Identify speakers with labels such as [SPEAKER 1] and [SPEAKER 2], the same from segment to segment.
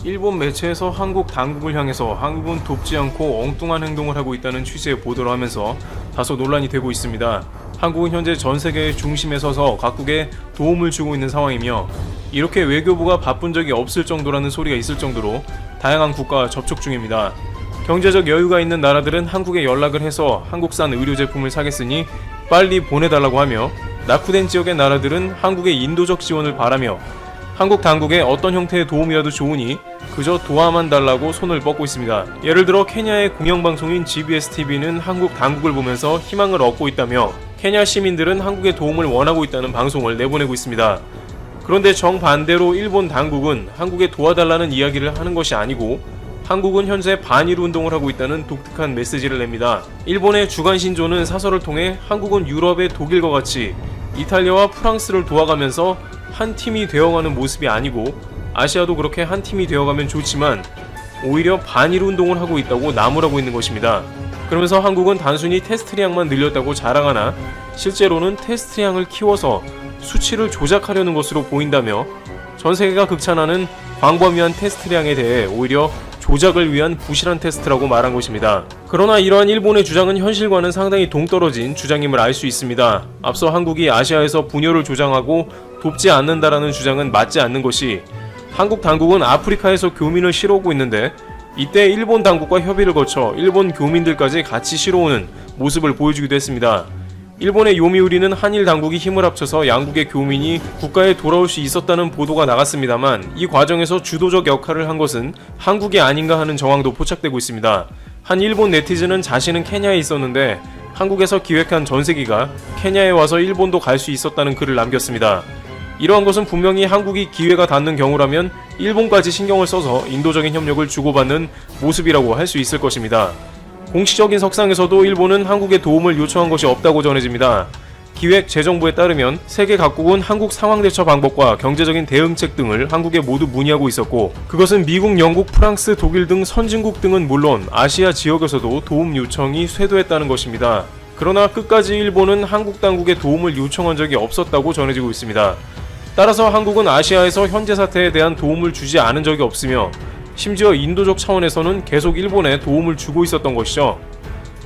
[SPEAKER 1] 일본 매체에서 한국 당국을 향해서 한국은 돕지 않고 엉뚱한 행동을 하고 있다는 취지의 보도를 하면서 다소 논란이 되고 있습니다. 한국은 현재 전 세계의 중심에 서서 각국에 도움을 주고 있는 상황이며 이렇게 외교부가 바쁜 적이 없을 정도라는 소리가 있을 정도로 다양한 국가와 접촉 중입니다. 경제적 여유가 있는 나라들은 한국에 연락을 해서 한국산 의료 제품을 사겠으니 빨리 보내달라고 하며, 낙후된 지역의 나라들은 한국의 인도적 지원을 바라며 한국 당국에 어떤 형태의 도움이라도 좋으니 그저 도와만 달라고 손을 뻗고 있습니다. 예를 들어 케냐의 공영방송인 GBS-TV는 한국 당국을 보면서 희망을 얻고 있다며 케냐 시민들은 한국의 도움을 원하고 있다는 방송을 내보내고 있습니다. 그런데 정반대로 일본 당국은 한국에 도와달라는 이야기를 하는 것이 아니고 한국은 현재 반일 운동을 하고 있다는 독특한 메시지를 냅니다. 일본의 주간 신조는 사설을 통해 한국은 유럽의 독일과 같이 이탈리아와 프랑스를 도와가면서 한 팀이 되어가는 모습이 아니고 아시아도 그렇게 한 팀이 되어가면 좋지만 오히려 반일 운동을 하고 있다고 나무라고 있는 것입니다. 그러면서 한국은 단순히 테스트량만 늘렸다고 자랑하나 실제로는 테스트량을 키워서 수치를 조작하려는 것으로 보인다며 전 세계가 극찬하는 광범위한 테스트량에 대해 오히려 조작을 위한 부실한 테스트라고 말한 것입니다. 그러나 이러한 일본의 주장은 현실과는 상당히 동떨어진 주장임을 알 수 있습니다. 앞서 한국이 아시아에서 분열을 조장하고 돕지 않는다라는 주장은 맞지 않는 것이, 한국 당국은 아프리카에서 교민을 실어오고 있는데 이때 일본 당국과 협의를 거쳐 일본 교민들까지 같이 실어오는 모습을 보여주기도 했습니다. 일본의 요미우리는 한일 당국이 힘을 합쳐서 양국의 교민이 국가에 돌아올 수 있었다는 보도가 나갔습니다만 이 과정에서 주도적 역할을 한 것은 한국이 아닌가 하는 정황도 포착되고 있습니다. 한 일본 네티즌은 자신은 케냐에 있었는데 한국에서 기획한 전세기가 케냐에 와서 일본도 갈 수 있었다는 글을 남겼습니다. 이러한 것은 분명히 한국이 기회가 닿는 경우라면 일본까지 신경을 써서 인도적인 협력을 주고받는 모습이라고 할 수 있을 것입니다. 공식적인 석상에서도 일본은 한국의 도움을 요청한 것이 없다고 전해집니다. 기획재정부에 따르면 세계 각국은 한국 상황대처 방법과 경제적인 대응책 등을 한국에 모두 문의하고 있었고, 그것은 미국, 영국, 프랑스, 독일 등 선진국 등은 물론 아시아 지역에서도 도움 요청이 쇄도했다는 것입니다. 그러나 끝까지 일본은 한국 당국에 도움을 요청한 적이 없었다고 전해지고 있습니다. 따라서 한국은 아시아에서 현재 사태에 대한 도움을 주지 않은 적이 없으며 심지어 인도적 차원에서는 계속 일본에 도움을 주고 있었던 것이죠.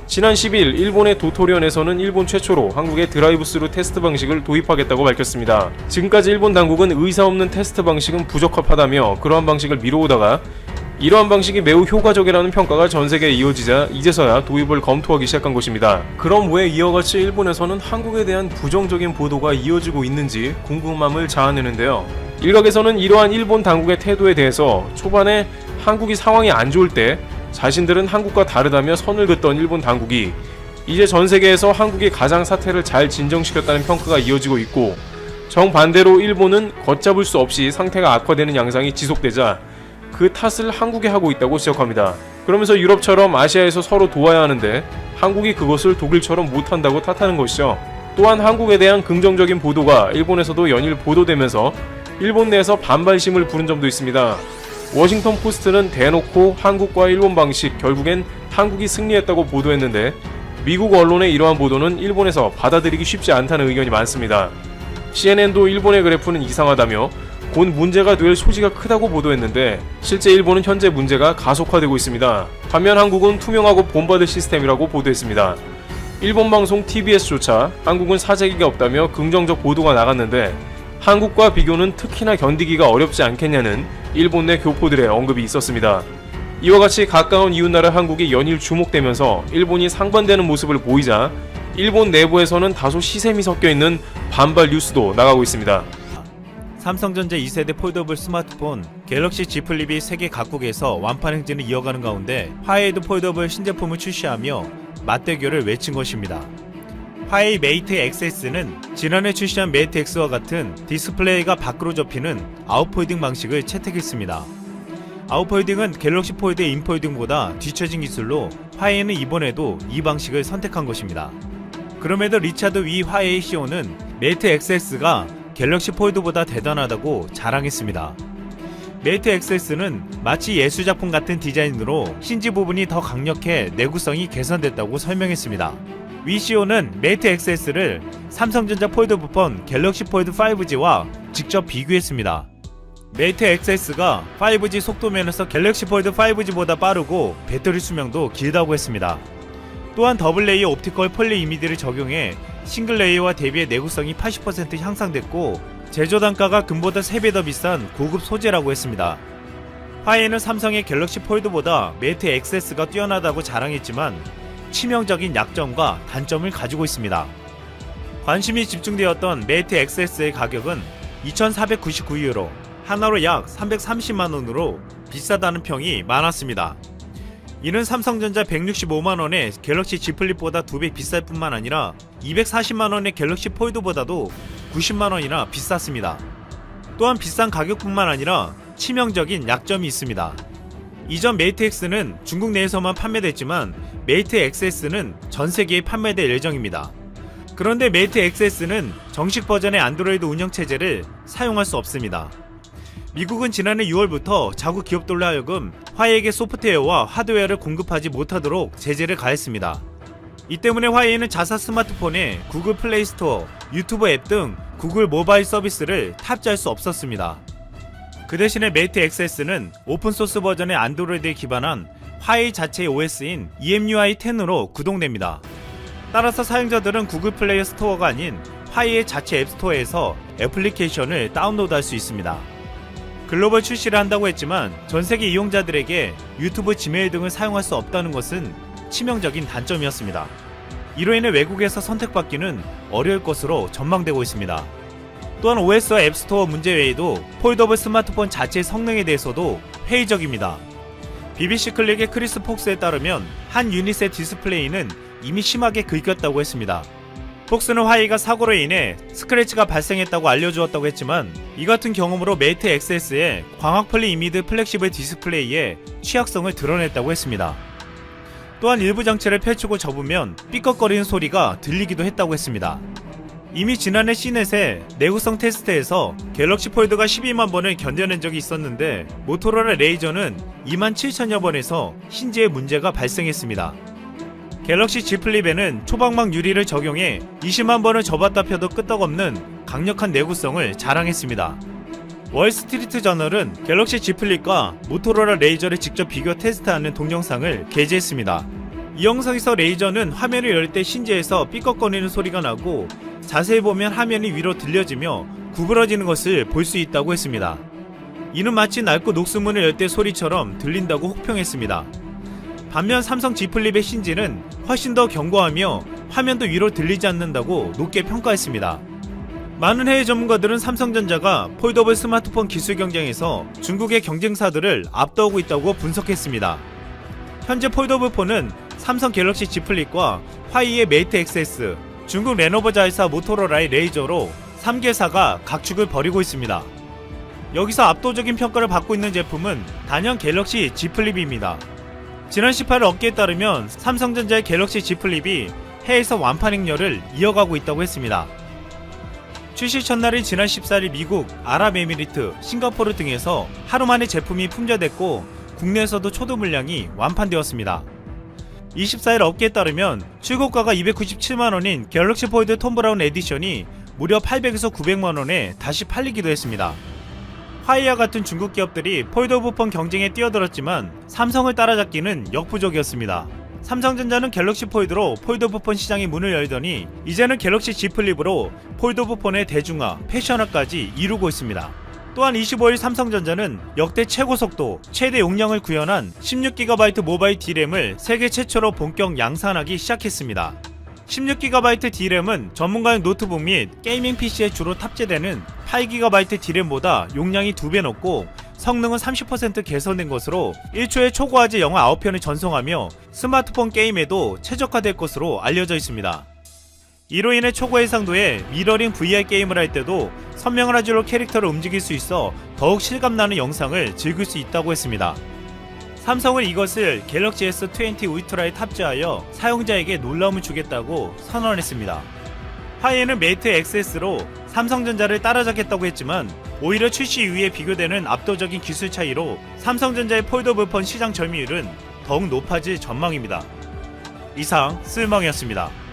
[SPEAKER 1] 지난 10일 일본의 도토리현에서는 일본 최초로 한국의 드라이브스루 테스트 방식을 도입하겠다고 밝혔습니다. 지금까지 일본 당국은 의사 없는 테스트 방식은 부적합하다며 그러한 방식을 미뤄오다가 이러한 방식이 매우 효과적이라는 평가가 전 세계에 이어지자 이제서야 도입을 검토하기 시작한 것입니다. 그럼 왜 이와 같이 일본에서는 한국에 대한 부정적인 보도가 이어지고 있는지 궁금함을 자아내는데요. 일각에서는 이러한 일본 당국의 태도에 대해서 초반에 한국이 상황이 안 좋을 때 자신들은 한국과 다르다며 선을 긋던 일본 당국이 이제 전 세계에서 한국이 가장 사태를 잘 진정시켰다는 평가가 이어지고 있고, 정반대로 일본은 걷잡을 수 없이 상태가 악화되는 양상이 지속되자 그 탓을 한국에 하고 있다고 지적합니다. 그러면서 유럽처럼 아시아에서 서로 도와야 하는데 한국이 그것을 독일처럼 못한다고 탓하는 것이죠. 또한 한국에 대한 긍정적인 보도가 일본에서도 연일 보도되면서 일본 내에서 반발심을 부른 점도 있습니다. 워싱턴 포스트는 대놓고 한국과 일본 방식, 결국엔 한국이 승리했다고 보도했는데 미국 언론의 이러한 보도는 일본에서 받아들이기 쉽지 않다는 의견이 많습니다. CNN도 일본의 그래프는 이상하다며 곧 문제가 될 소지가 크다고 보도했는데 실제 일본은 현재 문제가 가속화되고 있습니다. 반면 한국은 투명하고 본받을 시스템이라고 보도했습니다. 일본 방송 TBS조차 한국은 사재기가 없다며 긍정적 보도가 나갔는데 한국과 비교는 특히나 견디기가 어렵지 않겠냐는 일본 내 교포들의 언급이 있었습니다. 이와 같이 가까운 이웃나라 한국이 연일 주목되면서 일본이 상반되는 모습을 보이자 일본 내부에서는 다소 시샘이 섞여있는 반발 뉴스도 나가고 있습니다.
[SPEAKER 2] 삼성전자 2세대 폴더블 스마트폰 갤럭시 Z 플립이 세계 각국에서 완판 행진을 이어가는 가운데 화웨이도 폴더블 신제품을 출시하며 맞대결을 외친 것입니다. 화웨이 메이트 XS는 지난해 출시한 메이트 X와 같은 디스플레이가 밖으로 접히는 아웃폴딩 방식을 채택했습니다. 아웃폴딩은 갤럭시 폴드의 인폴딩보다 뒤처진 기술로 화웨이는 이번에도 이 방식을 선택한 것입니다. 그럼에도 리차드 위 화웨이 CEO는 메이트 XS가 갤럭시 폴드보다 대단하다고 자랑했습니다. 메이트 XS는 마치 예술작품 같은 디자인으로 힌지 부분이 더 강력해 내구성이 개선됐다고 설명했습니다. 위 CEO는 메이트 XS를 삼성전자 폴더폰 갤럭시 폴드 5G와 직접 비교했습니다. 메이트 XS가 5G 속도면에서 갤럭시 폴드 5G보다 빠르고 배터리 수명도 길다고 했습니다. 또한 더블 레이어 옵티컬 폴리 이미지를 적용해 싱글 레이어와 대비해 내구성이 80% 향상됐고 제조 단가가 금보다 3배 더 비싼 고급 소재라고 했습니다. 화웨이는 삼성의 갤럭시 폴드보다 메이트 XS가 뛰어나다고 자랑했지만 치명적인 약점과 단점을 가지고 있습니다. 관심이 집중되었던 메이트 XS의 가격은 2,499유로, 하나로 약 330만원으로 비싸다는 평이 많았습니다. 이는 삼성전자 165만원의 갤럭시 Z 플립보다 2배 비쌀 뿐만 아니라 240만원의 갤럭시 폴드보다도 90만원이나 비쌌습니다. 또한 비싼 가격뿐만 아니라 치명적인 약점이 있습니다. 이전 메이트 X는 중국 내에서만 판매됐지만 메이트 XS는 전 세계에 판매될 예정입니다. 그런데 메이트 XS는 정식 버전의 안드로이드 운영체제를 사용할 수 없습니다. 미국은 지난해 6월부터 자국 기업들로 하여금 화웨이에게 소프트웨어와 하드웨어를 공급하지 못하도록 제재를 가했습니다. 이 때문에 화웨이는 자사 스마트폰에 구글 플레이 스토어, 유튜브 앱 등 구글 모바일 서비스를 탑재할 수 없었습니다. 그 대신에 메이트 XS는 오픈소스 버전의 안드로이드에 기반한 화웨이 자체의 OS인 EMUI 10으로 구동됩니다. 따라서 사용자들은 구글 플레이 스토어가 아닌 화웨이의 자체 앱스토어에서 애플리케이션을 다운로드할 수 있습니다. 글로벌 출시를 한다고 했지만 전세계 이용자들에게 유튜브, 지메일 등을 사용할 수 없다는 것은 치명적인 단점이었습니다. 이로 인해 외국에서 선택받기는 어려울 것으로 전망되고 있습니다. 또한 OS와 앱스토어 문제 외에도 폴더블 스마트폰 자체의 성능에 대해서도 회의적입니다. BBC 클릭의 크리스 폭스에 따르면 한 유닛의 디스플레이는 이미 심하게 긁혔다고 했습니다. 폭스는 화웨이가 사고로 인해 스크래치가 발생했다고 알려주었다고 했지만 이 같은 경험으로 메이트 XS의 광학 폴리 이미드 플렉시블 디스플레이의 취약성을 드러냈다고 했습니다. 또한 일부 장치를 펼치고 접으면 삐걱거리는 소리가 들리기도 했다고 했습니다. 이미 지난해 C넷의 내구성 테스트에서 갤럭시 폴드가 12만 번을 견뎌낸 적이 있었는데 모토로라 레이저는 27,000여 번에서 힌지에 문제가 발생했습니다. 갤럭시 Z 플립에는 초방막 유리를 적용해 20만 번을 접었다 펴도 끄떡없는 강력한 내구성을 자랑했습니다. 월스트리트 저널은 갤럭시 Z 플립과 모토로라 레이저를 직접 비교 테스트하는 동영상을 게재했습니다. 이 영상에서 레이저는 화면을 열 때 힌지에서 삐걱거리는 소리가 나고 자세히 보면 화면이 위로 들려지며 구부러지는 것을 볼 수 있다고 했습니다. 이는 마치 낡고 녹슨문을 열 때 소리처럼 들린다고 혹평했습니다. 반면 삼성 Z 플립의 힌지는 훨씬 더 견고하며 화면도 위로 들리지 않는다고 높게 평가했습니다. 많은 해외 전문가들은 삼성전자가 폴더블 스마트폰 기술 경쟁에서 중국의 경쟁사들을 앞서고 있다고 분석했습니다. 현재 폴더블 폰은 삼성 갤럭시 Z 플립과 화웨이의 메이트 XS, 중국 레노버 자회사 모토로라의 레이저로 3개사가 각축을 벌이고 있습니다. 여기서 압도적인 평가를 받고 있는 제품은 단연 갤럭시 Z 플립입니다. 지난 18일 업계에 따르면 삼성전자의 갤럭시 Z 플립이 해외에서 완판 행렬을 이어가고 있다고 했습니다. 출시 첫날인 지난 14일 미국, 아랍에미리트, 싱가포르 등에서 하루 만에 제품이 품절됐고 국내에서도 초도 물량이 완판되었습니다. 24일 업계에 따르면 출고가가 297만원인 갤럭시 폴드 톰 브라운 에디션이 무려 800에서 900만원에 다시 팔리기도 했습니다. 화웨이와 같은 중국 기업들이 폴더블 폰 경쟁에 뛰어들었지만 삼성을 따라잡기는 역부족이었습니다. 삼성전자는 갤럭시 폴드로 폴더블 폰 시장의 문을 열더니 이제는 갤럭시 Z 플립으로 폴더블 폰의 대중화, 패션화까지 이루고 있습니다. 또한 25일 삼성전자는 역대 최고 속도, 최대 용량을 구현한 16GB 모바일 D램을 세계 최초로 본격 양산하기 시작했습니다. 16GB D램은 전문가용 노트북 및 게이밍 PC에 주로 탑재되는 8GB D램보다 용량이 2배 높고 성능은 30% 개선된 것으로 1초에 초고화질 영화 9편을 전송하며 스마트폰 게임에도 최적화될 것으로 알려져 있습니다. 이로 인해 초고 해상도의 미러링 VR 게임을 할 때도 선명한 화질로 캐릭터를 움직일 수 있어 더욱 실감나는 영상을 즐길 수 있다고 했습니다. 삼성은 이것을 갤럭시 S20 울트라에 탑재하여 사용자에게 놀라움을 주겠다고 선언했습니다. 화웨이는 메이트 XS로 삼성전자를 따라잡겠다고 했지만 오히려 출시 이후에 비교되는 압도적인 기술 차이로 삼성전자의 폴더블 폰 시장 점유율은 더욱 높아질 전망입니다. 이상 쓸멍이었습니다.